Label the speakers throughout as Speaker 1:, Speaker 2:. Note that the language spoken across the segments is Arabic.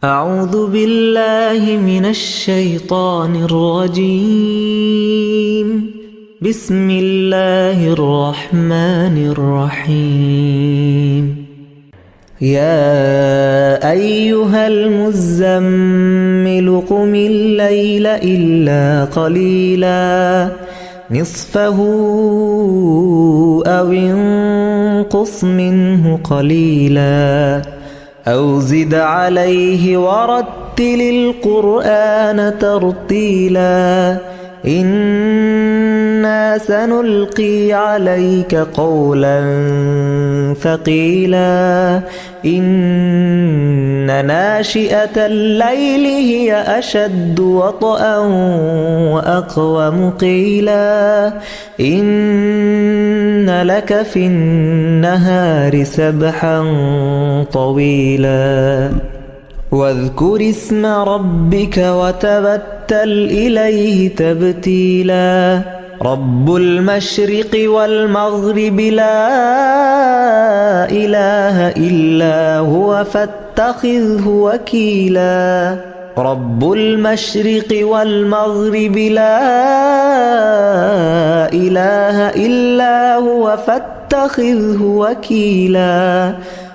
Speaker 1: أعوذ بالله من الشيطان الرجيم. بسم الله الرحمن الرحيم. يا أيها المزمل قم الليل إلا قليلا نصفه أو انقص منه قليلا أو زد عليه ورتل القرآن ترتيلا إنا سنلقي عليك قولا ثقيلا إن ناشئة الليل هي أشد وطئا وأقوم قيلا إن لك في النهار سبحا طويلا واذكر اسم ربك وتبتل إليه تبتيلا رب المشرق والمغرب لا إله إلا هو فاتخذه وكيلا رب المشرق والمغرب لا إله إلا هو فاتخذه وكيلا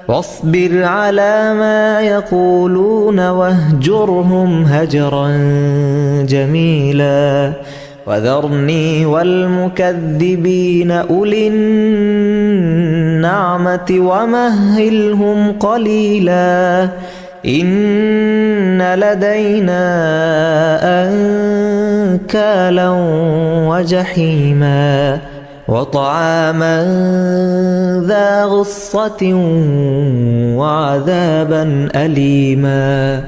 Speaker 1: واصبر على ما يقولون واهجرهم هجرا جميلا وذرني والمكذبين أولي النعمة ومهلهم قليلا إن لدينا أنكالا وجحيما وطعاما ذا غصة وعذابا أليما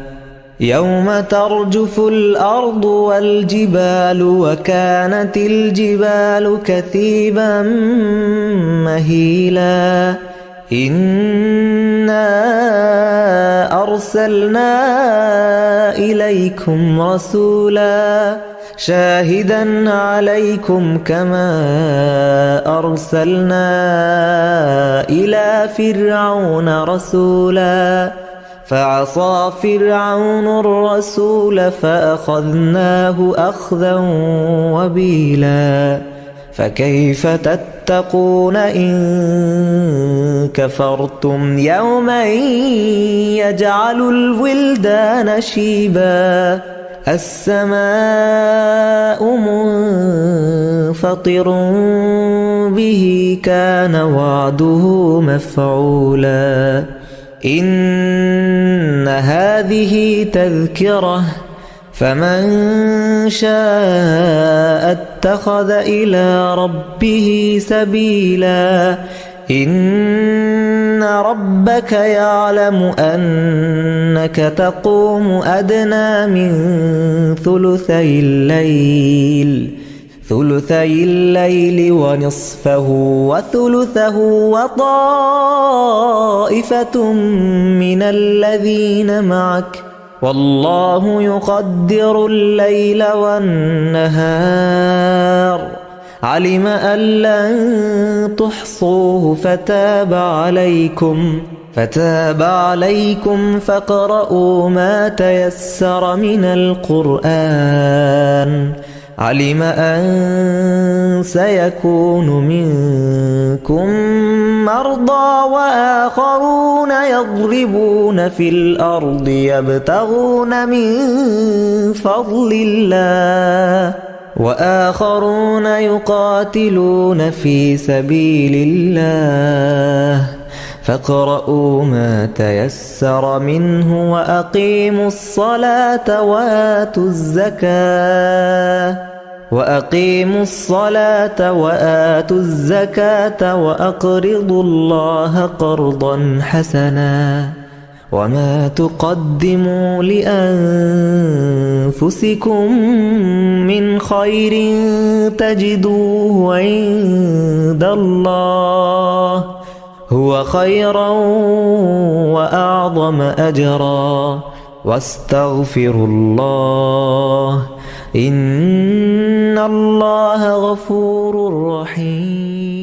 Speaker 1: يوم ترجف الأرض والجبال وكانت الجبال كثيبا مهيلا إنا أرسلنا إليكم رسولا شاهدا عليكم كما أرسلنا إلى فرعون رسولا فعصى فرعون الرسول فأخذناه أخذا وبيلا فكيف تتقون إن كفرتم يوما يجعل الولدان شيبا السماء منفطر به كان وعده مفعولا إن هذه تذكرة فمن شاء اتخذ إلى ربه سبيلا إن ربك يعلم أنك تقوم أدنى من ثلثي الليل ونصفه وثلثه وطائفة من الذين معك والله يقدر الليل والنهار علم أن لن تحصوه فتاب عليكم فاقرؤوا ما تيسر من القرآن علم أن سيكون منكم مرضى وآخرون يضربون في الأرض يبتغون من فضل الله وآخرون يقاتلون في سبيل الله فاقرؤوا ما تيسر منه وأقيموا الصلاة وآتوا الزكاة وأقرضوا الله قرضا حسنا وما تقدموا لأنفسكم من خير تجدوه عند الله هو خيرا وأعظم أجرا واستغفروا الله إن الله غفور رحيم.